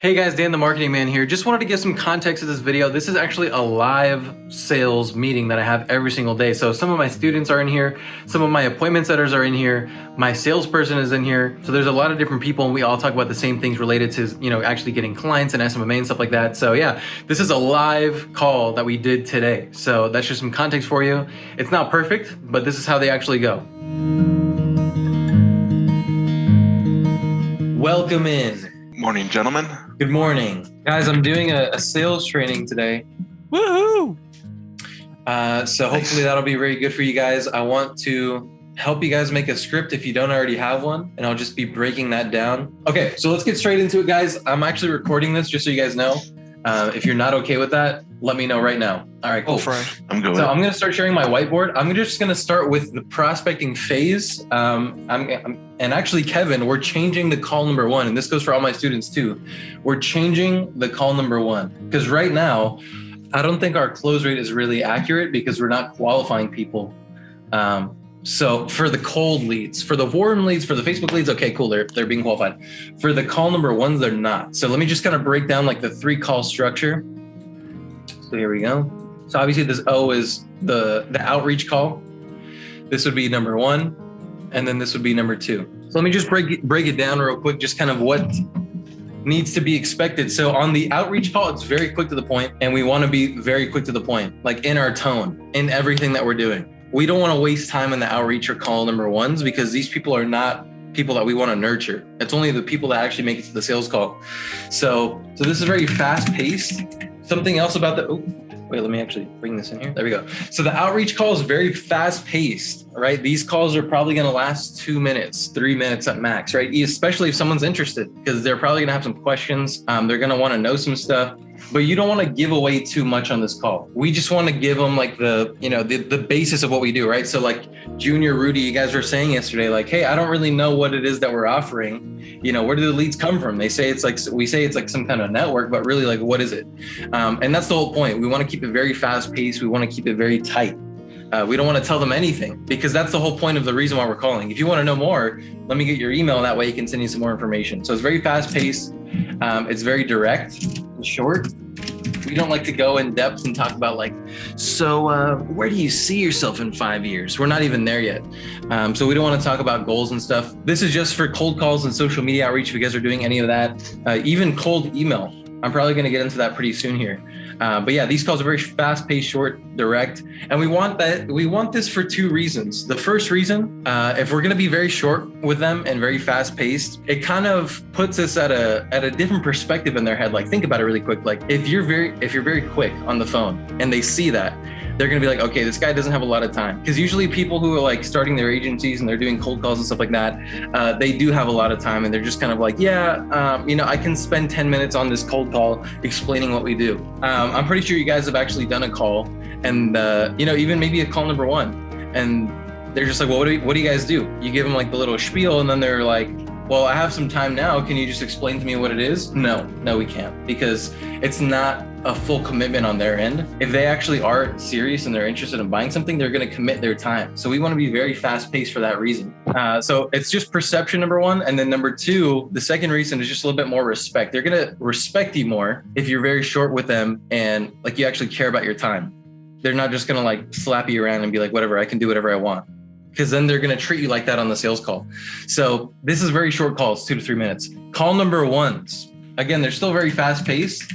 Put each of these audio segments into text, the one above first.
Hey guys, Dan the Marketing Man here. Just wanted to give some context to this video. This is actually a live sales meeting that I have every single day. So some of my students are in here, some of my appointment setters are in here, my salesperson is in here. So there's a lot of different people and we all talk about the same things related to, actually getting clients and SMMA and stuff like that. So yeah, this is a live call that we did today. So that's just some context for you. It's not perfect, but this is how they actually go. Welcome in. Morning, gentlemen. Good morning. Guys, I'm doing a sales training today. Woohoo! So hopefully that'll be very good for you guys. I want to help you guys make a script if you don't already have one, and I'll just be breaking that down. Okay, so let's get straight into it, guys. I'm actually recording this just so you guys know. If you're not okay with that, let me know right now. All right, cool. I'm good. So I'm going to start sharing my whiteboard. I'm just going to start with the prospecting phase. And actually, Kevin, we're changing the call number one, and this goes for all my students too. We're changing the call number one because right now, I don't think our close rate is really accurate because we're not qualifying people. So for the cold leads, for the warm leads, for the Facebook leads, okay, cool, they're being qualified. For the call number ones, they're not. So let me just kind of break down like the 3-call structure. So here we go. So obviously this O is the outreach call. This would be number one, and then this would be number two. So let me just break it down real quick, just kind of what needs to be expected. So on the outreach call, it's very quick to the point, and we want to be very quick to the point, like in our tone, in everything that we're doing. We don't want to waste time in the outreach or call number ones because these people are not people that we want to nurture. It's only the people that actually make it to the sales call. So this is very fast paced. Something else about wait, let me actually bring this in here. There we go. So the outreach call is very fast paced, right? These calls are probably going to last 2 minutes, 3 minutes at max, right? Especially if someone's interested, because they're probably going to have some questions. They're going to want to know some stuff, but you don't want to give away too much on this call. We just want to give them like the basis of what we do, right? So like Junior, Rudy, you guys were saying yesterday, like, hey, I don't really know what it is that we're offering. Where do the leads come from? We say it's like some kind of network, but really like, what is it? And that's the whole point. We want to keep it very fast paced. We want to keep it very tight. We don't want to tell them anything because that's the whole point of the reason why we're calling. If you want to know more, let me get your email. That way you can send you some more information. So it's very fast paced. It's very direct and short. We don't like to go in depth and talk about like, so where do you see yourself in 5 years? We're not even there yet. So we don't want to talk about goals and stuff. This is just for cold calls and social media outreach. If you guys are doing any of that, even cold email. I'm probably going to get into that pretty soon here. But yeah, these calls are very fast paced, short, direct. And we want this for 2 reasons. The first reason, if we're going to be very short with them and very fast paced, it kind of puts us at a different perspective in their head. Like, think about it really quick. Like if you're very quick on the phone and they see that, they're going to be like, okay, this guy doesn't have a lot of time. Because usually people who are like starting their agencies and they're doing cold calls and stuff like that, they do have a lot of time and they're just kind of like, I can spend 10 minutes on this cold call explaining what we do. I'm pretty sure you guys have actually done a call and, even maybe a call number one. And they're just like, well, what do you guys do? You give them like the little spiel and then they're like, well, I have some time now. Can you just explain to me what it is? No, we can't because it's not a full commitment on their end. If they actually are serious and they're interested in buying something, they're going to commit their time. So we want to be very fast paced for that reason. So it's just perception, number one. And then number two, the second reason is just a little bit more respect. They're going to respect you more if you're very short with them and like you actually care about your time. They're not just going to like slap you around and be like, whatever, I can do whatever I want. Because then they're going to treat you like that on the sales call. So this is very short calls, 2 to 3 minutes. Call number ones. Again, they're still very fast paced,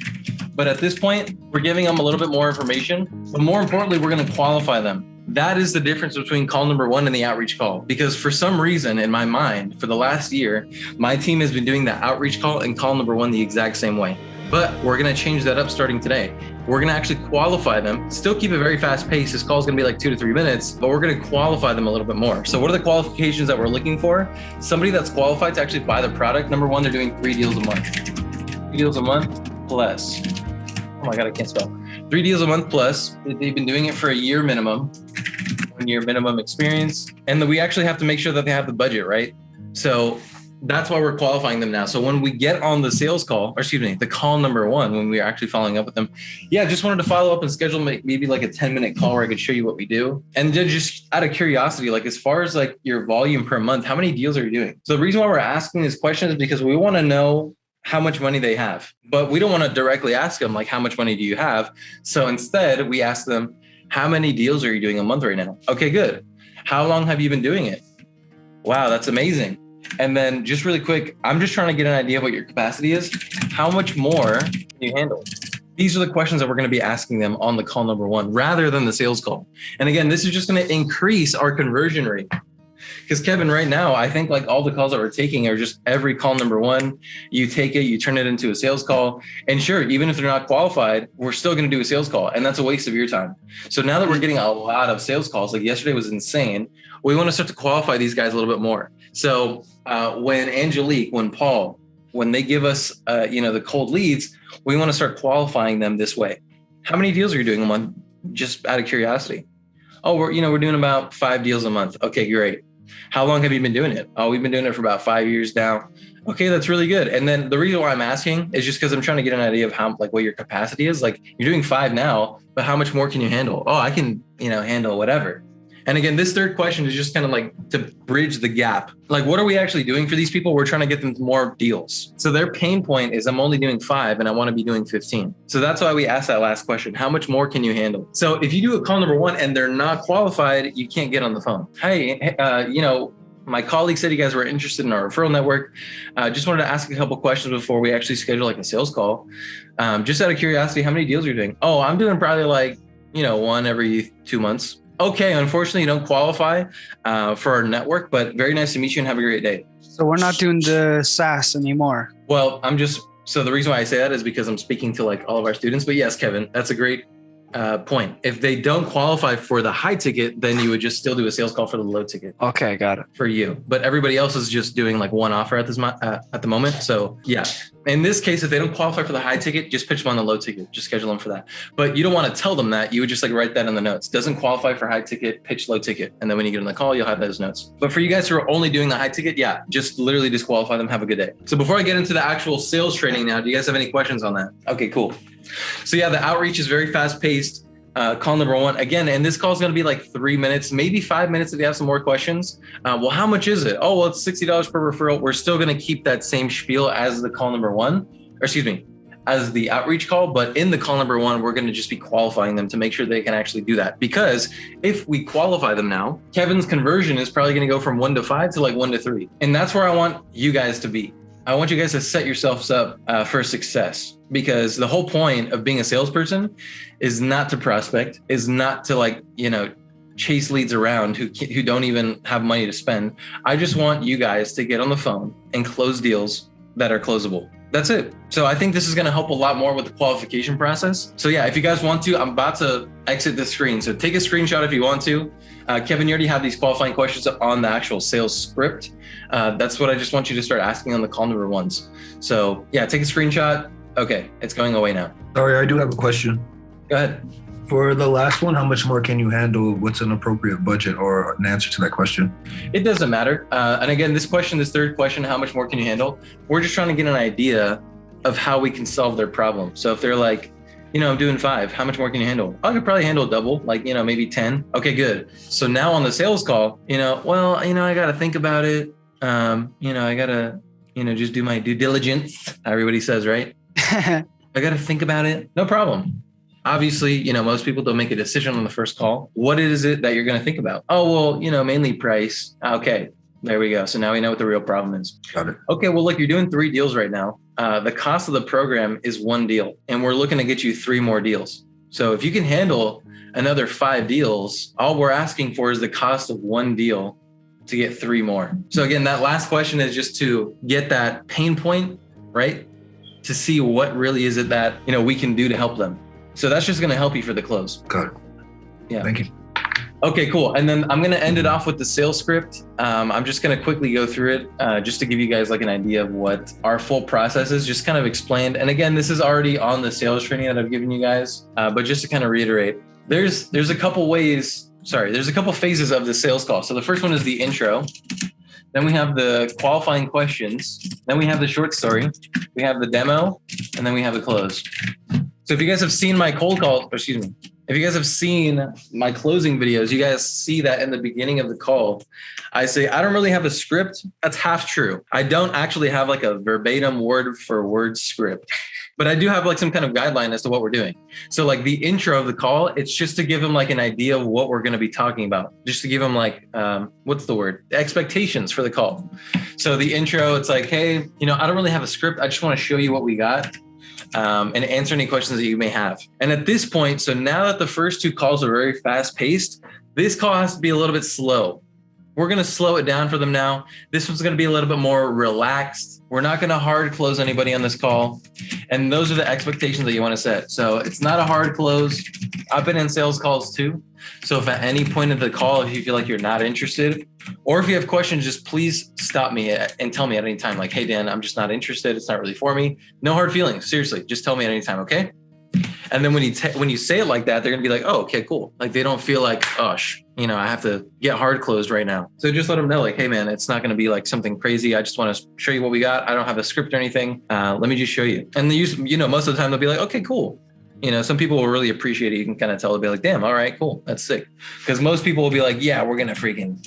but at this point, we're giving them a little bit more information. But more importantly, we're going to qualify them. That is the difference between call number one and the outreach call. Because for some reason in my mind, for the last year, my team has been doing the outreach call and call number one the exact same way. But we're going to change that up starting today. We're going to actually qualify them, still keep it very fast paced. This call is going to be like 2 to 3 minutes, but we're going to qualify them a little bit more. So what are the qualifications that we're looking for? Somebody that's qualified to actually buy the product. Number one, they're doing 3 deals a month. 3 deals a month plus. Oh my God, I can't spell. 3 deals a month plus. They've been doing it for a year minimum, 1 year minimum experience. And then we actually have to make sure that they have the budget, right? So that's why we're qualifying them now. So when we get on the sales call, the call number one, when we're actually following up with them, just wanted to follow up and schedule maybe like a 10-minute call where I could show you what we do. And then just out of curiosity, like as far as like your volume per month, how many deals are you doing? So the reason why we're asking this question is because we want to know how much money they have. But we don't want to directly ask them like, how much money do you have? So instead we ask them, how many deals are you doing a month right now? Okay, good. How long have you been doing it? Wow, that's amazing. And then just really quick, I'm just trying to get an idea of what your capacity is. How much more can you handle? These are the questions that we're going to be asking them on the call number one, rather than the sales call. And again, this is just going to increase our conversion rate. Because Kevin, right now, I think like all the calls that we're taking are just every call number one, you take it, you turn it into a sales call. And sure, even if they're not qualified, we're still going to do a sales call. And that's a waste of your time. So now that we're getting a lot of sales calls, like yesterday was insane, we want to start to qualify these guys a little bit more. So when Angelique, when Paul, when they give us, the cold leads, we want to start qualifying them this way. How many deals are you doing a month? Just out of curiosity. Oh, we're doing about 5 deals a month. Okay, great. How long have you been doing it? Oh, we've been doing it for about 5 years now. Okay, that's really good. And then the reason why I'm asking is just because I'm trying to get an idea of how, like, what your capacity is. Like, you're doing 5 now, but how much more can you handle? Oh, I can, handle whatever. And again, this third question is just kind of like to bridge the gap. Like, what are we actually doing for these people? We're trying to get them more deals. So their pain point is I'm only doing 5 and I want to be doing 15. So that's why we asked that last question. How much more can you handle? So if you do a call number one and they're not qualified, you can't get on the phone. Hey, my colleague said you guys were interested in our referral network. Just wanted to ask a couple questions before we actually schedule like a sales call. Just out of curiosity, how many deals are you doing? Oh, I'm doing probably like, one every 2 months. Okay, unfortunately, you don't qualify for our network, but very nice to meet you and have a great day. So we're not doing the SaaS anymore. Well, so the reason why I say that is because I'm speaking to like all of our students. But yes, Kevin, that's a great point. If they don't qualify for the high ticket, then you would just still do a sales call for the low ticket. Okay, got it. For you. But everybody else is just doing like one offer at the moment. So yeah. In this case, if they don't qualify for the high ticket, just pitch them on the low ticket. Just schedule them for that. But you don't want to tell them that. You would just like write that in the notes. Doesn't qualify for high ticket, pitch low ticket. And then when you get on the call, you'll have those notes. But for you guys who are only doing the high ticket, yeah, just literally disqualify them. Have a good day. So before I get into the actual sales training now, do you guys have any questions on that? Okay, cool. So yeah, the outreach is very fast paced. Call number one again, and this call is going to be like 3 minutes, maybe 5 minutes if you have some more questions. Well, how much is it? Oh, well, it's $60 per referral. We're still going to keep that same spiel as the call number one, as the outreach call. But in the call number one, we're going to just be qualifying them to make sure they can actually do that. Because if we qualify them now, Kevin's conversion is probably going to go from 1 to 5 to like 1 to 3. And that's where I want you guys to be. I want you guys to set yourselves up for success, because the whole point of being a salesperson is not to prospect, is not to chase leads around who don't even have money to spend. I just want you guys to get on the phone and close deals that are closable. That's it. So I think this is going to help a lot more with the qualification process. So yeah, if you guys want to, I'm about to exit the screen. So take a screenshot if you want to. Kevin, you already have these qualifying questions on the actual sales script. That's what I just want you to start asking on the call number ones. So yeah, take a screenshot. Okay, it's going away now. Sorry, I do have a question. Go ahead. For the last one, how much more can you handle? What's an appropriate budget, or an answer to that question? It doesn't matter. And again, this third question, how much more can you handle? We're just trying to get an idea of how we can solve their problem. So if they're like, I'm doing 5, how much more can you handle? I could probably handle double, like, maybe 10. Okay, good. So now on the sales call, I got to think about it. I got to, just do my due diligence. Everybody says, right? I got to think about it. No problem. Obviously, most people don't make a decision on the first call. What is it that you're going to think about? Oh, well, mainly price. Okay, there we go. So now we know what the real problem is. Got it. Okay, well, look, you're doing 3 deals right now. The cost of the program is 1 deal, and we're looking to get you 3 more deals. So if you can handle another 5 deals, all we're asking for is the cost of 1 deal to get 3 more. So again, that last question is just to get that pain point, right? To see what really is it that, we can do to help them. So that's just going to help you for the close. Got it. Yeah. Thank you. Okay, cool. And then I'm going to end it off with the sales script. I'm just going to quickly go through it just to give you guys like an idea of what our full process is, just kind of explained. And again, this is already on the sales training that I've given you guys. But just to kind of reiterate, there's a couple phases of the sales call. So the first one is the intro. Then we have the qualifying questions. Then we have the short story. We have the demo, and then we have the close. So if you guys have seen my cold call, If you guys have seen my closing videos, you guys see that in the beginning of the call, I say, I don't really have a script. That's half true. I don't actually have like a verbatim word for word script, but I do have like some kind of guideline as to what we're doing. So like the intro of the call, it's just to give them like an idea of what we're going to be talking about, just to give them like, what's the word? Expectations for the call. So the intro, it's like, hey, I don't really have a script. I just want to show you what we got. And answer any questions that you may have. And at this point, so now that the first two calls are very fast paced, this call has to be a little bit slow. We're going to slow it down for them now. This one's going to be a little bit more relaxed. We're not going to hard close anybody on this call. And those are the expectations that you want to set. So it's not a hard close. I've been in sales calls too. So if at any point of the call, if you feel like you're not interested, or if you have questions, just please stop me and tell me at any time, like, hey, Dan, I'm just not interested. It's not really for me. No hard feelings. Seriously, just tell me at any time. Okay. And then when you say it like that, they're going to be like, oh, okay, cool. Like they don't feel like, I have to get hard closed right now. So just let them know like, hey man, it's not going to be like something crazy. I just want to show you what we got. I don't have a script or anything. Let me just show you. And they most of the time they'll be like, okay, cool. Some people will really appreciate it. You can kind of tell, they'll be like, damn, all right, cool. That's sick. Because most people will be like, yeah, we're going to freaking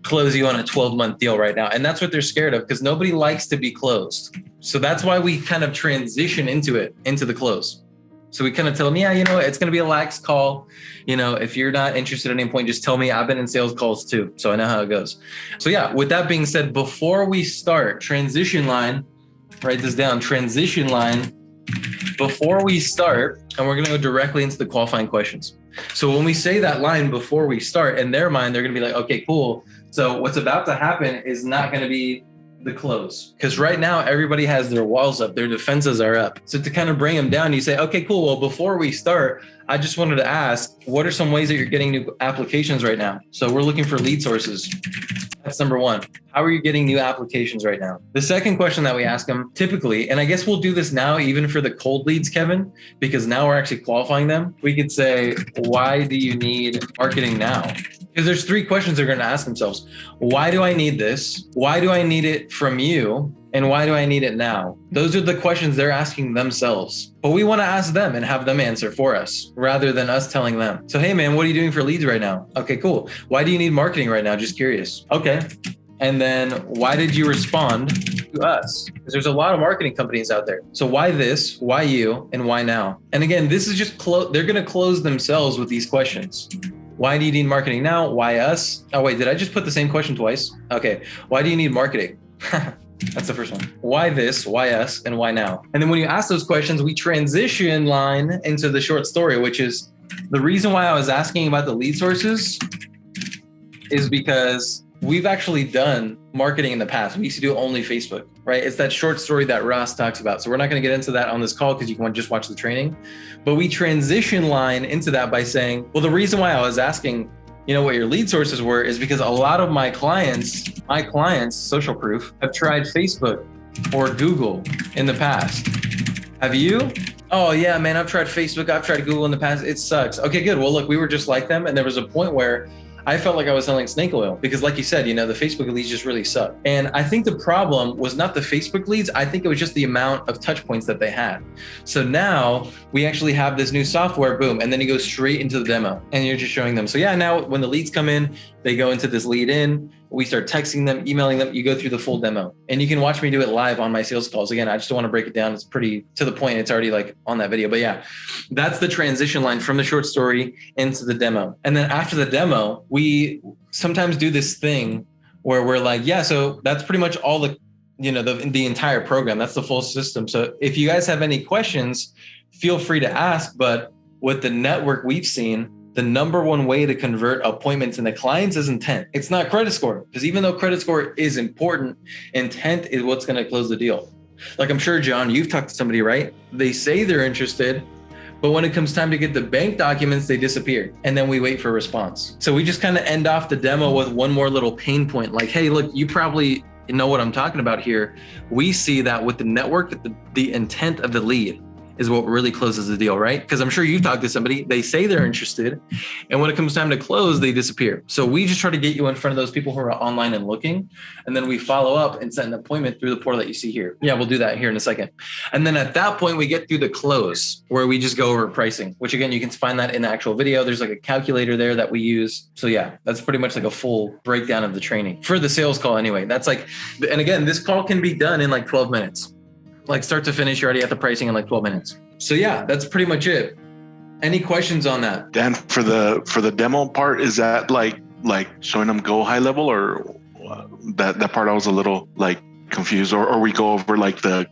close you on a 12-month deal right now. And that's what they're scared of because nobody likes to be closed. So that's why we kind of transition into the close. So we kind of tell them, yeah, it's going to be a lax call. If you're not interested at any point, just tell me. I've been in sales calls too, so I know how it goes. So yeah, with that being said, before we start, transition line, write this down, transition line, before we start, and we're going to go directly into the qualifying questions. So when we say that line before we start, in their mind, they're going to be like, okay, cool. So what's about to happen is not going to be the close. Because right now, everybody has their walls up, their defenses are up. So to kind of bring them down, you say, okay, cool. Well, before we start, I just wanted to ask, what are some ways that you're getting new applications right now? So we're looking for lead sources. That's number one. How are you getting new applications right now? The second question that we ask them typically, and I guess we'll do this now even for the cold leads, Kevin, because now we're actually qualifying them. We could say, why do you need marketing now? Because there's three questions they're going to ask themselves. Why do I need this? Why do I need it from you? And why do I need it now? Those are the questions they're asking themselves. But we want to ask them and have them answer for us rather than us telling them. So, hey, man, what are you doing for leads right now? Okay, cool. Why do you need marketing right now? Just curious. Okay. And then why did you respond to us? Because there's a lot of marketing companies out there. So why this, why you, and why now? And again, this is just they're going to close themselves with these questions. Why do you need marketing now? Why us? Oh, wait, did I just put the same question twice? Okay. Why do you need marketing? That's the first one. Why this? Why us? And why now? And then when you ask those questions, we transition line into the short story, which is the reason why I was asking about the lead sources is because we've actually done marketing in the past. We used to do only Facebook, right? It's that short story that Ross talks about. So we're not going to get into that on this call because you can just watch the training. But we transition line into that by saying, well, the reason why I was asking, what your lead sources were is because a lot of my clients, social proof, have tried Facebook or Google in the past. Have you? Oh yeah, man, I've tried Facebook. I've tried Google in the past. It sucks. Okay, good. Well, look, we were just like them. And there was a point where I felt like I was selling snake oil because like you said, the Facebook leads just really suck. And I think the problem was not the Facebook leads. I think it was just the amount of touch points that they had. So now we actually have this new software, boom, and then you go straight into the demo and you're just showing them. So yeah, now when the leads come in, they go into this lead in, we start texting them, emailing them, you go through the full demo and you can watch me do it live on my sales calls. Again, I just don't want to break it down. It's pretty to the point. It's already like on that video, but yeah, that's the transition line from the short story into the demo. And then after the demo, we sometimes do this thing where we're like, yeah, so that's pretty much all the entire program. That's the full system. So if you guys have any questions, feel free to ask. But with the network we've seen, the number one way to convert appointments into clients is intent. It's not credit score, because even though credit score is important, intent is what's going to close the deal. Like I'm sure, John, you've talked to somebody, right? They say they're interested, but when it comes time to get the bank documents, they disappear. And then we wait for a response. So we just kind of end off the demo with one more little pain point. Like, hey, look, you probably know what I'm talking about here. We see that with the network, that the intent of the lead is what really closes the deal, right? Because I'm sure you've talked to somebody, they say they're interested, and when it comes time to close, they disappear. So we just try to get you in front of those people who are online and looking, and then we follow up and set an appointment through the portal that you see here. Yeah, we'll do that here in a second. And then at that point, we get through the close where we just go over pricing, which again, you can find that in the actual video. There's like a calculator there that we use. So yeah, that's pretty much like a full breakdown of the training for the sales call anyway. That's like, and again, this call can be done in like 12 minutes. Like start to finish, you're already at the pricing in like 12 minutes. So yeah, that's pretty much it. Any questions on that? Dan, for the demo part, is that like showing them go high level, or that part I was a little like confused, or we go over like the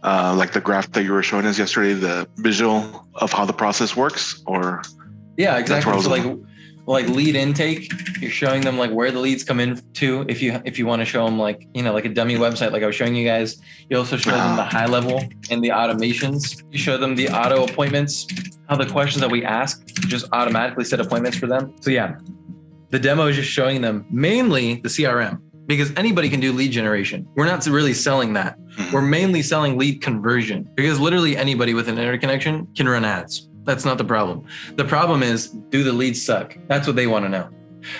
graph that you were showing us yesterday, the visual of how the process works, or? Yeah, exactly. So like lead intake, you're showing them like where the leads come in to. If you want to show them like, you know, like a dummy website, like I was showing you guys, you also show them the high level and the automations. You show them the auto appointments, how the questions that we ask just automatically set appointments for them. So yeah, the demo is just showing them mainly the CRM, because anybody can do lead generation. We're not really selling that. We're mainly selling lead conversion, because literally anybody with an internet connection can run ads. That's not the problem. The problem is, do the leads suck? That's what they want to know.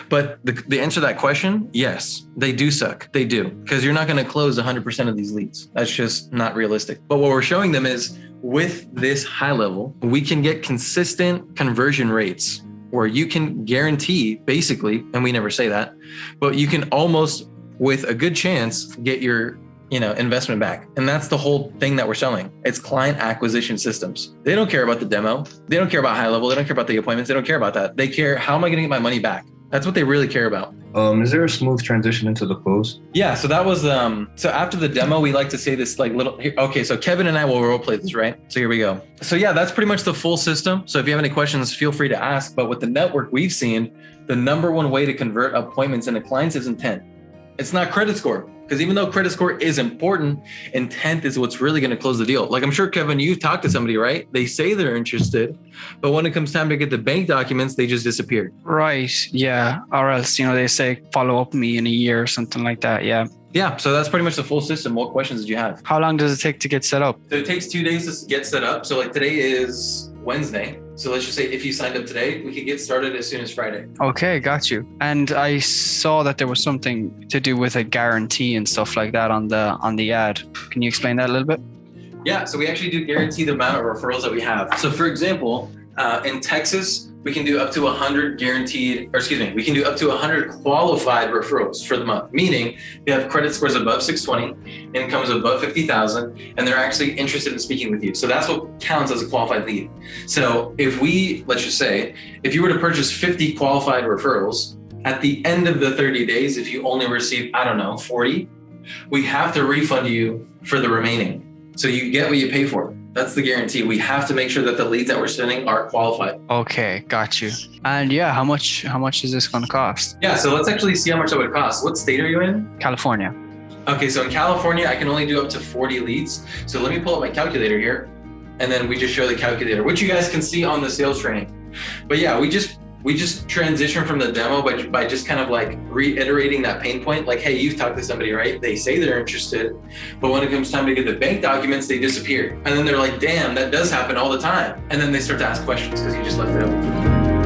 But the answer to that question, yes, they do suck. They do, because you're not going to close 100% of these leads. That's just not realistic. But what we're showing them is, with this high level, we can get consistent conversion rates where you can guarantee, basically, and we never say that, but you can almost, with a good chance, get your investment back. And that's the whole thing that we're selling. It's client acquisition systems. They don't care about the demo. They don't care about high level. They don't care about the appointments. They don't care about that. They care, how am I going to get my money back? That's what they really care about. Is there a smooth transition into the close? Yeah. So that was, so after the demo, we like to say this like little, okay, so Kevin and I will role play this, right? So here we go. So yeah, that's pretty much the full system. So if you have any questions, feel free to ask. But with the network we've seen, the number one way to convert appointments into clients is intent. It's not credit score. Because even though credit score is important, intent is what's really going to close the deal. Like I'm sure, Kevin, you've talked to somebody, right? They say they're interested, but when it comes time to get the bank documents, they just disappear. Right. Yeah. Or else, they say, follow up me in a year or something like that. Yeah. Yeah. So that's pretty much the full system. What questions did you have? How long does it take to get set up? So it takes 2 days to get set up. So like today is Wednesday. So let's just say if you signed up today, we could get started as soon as Friday. Okay, got you. And I saw that there was something to do with a guarantee and stuff like that on the ad. Can you explain that a little bit? Yeah, so we actually do guarantee the amount of referrals that we have. So for example, in Texas, we can do up to 100 we can do up to 100 qualified referrals for the month. Meaning you have credit scores above 620, incomes above 50,000, and they're actually interested in speaking with you. So that's what counts as a qualified lead. So let's just say, if you were to purchase 50 qualified referrals, at the end of the 30 days, if you only receive, 40, we have to refund you for the remaining. So you get what you pay for. That's the guarantee. We have to make sure that the leads that we're sending are qualified. Okay, got you. And yeah, how much is this going to cost? Yeah, so let's actually see how much that would cost. What state are you in? California. Okay, so in California, I can only do up to 40 leads. So let me pull up my calculator here, and then we just show the calculator, which you guys can see on the sales training. But yeah, we just transition from the demo by just kind of like reiterating that pain point. Like, hey, you've talked to somebody, right? They say they're interested, but when it comes time to get the bank documents, they disappear. And then they're like, damn, that does happen all the time. And then they start to ask questions because you just left it open.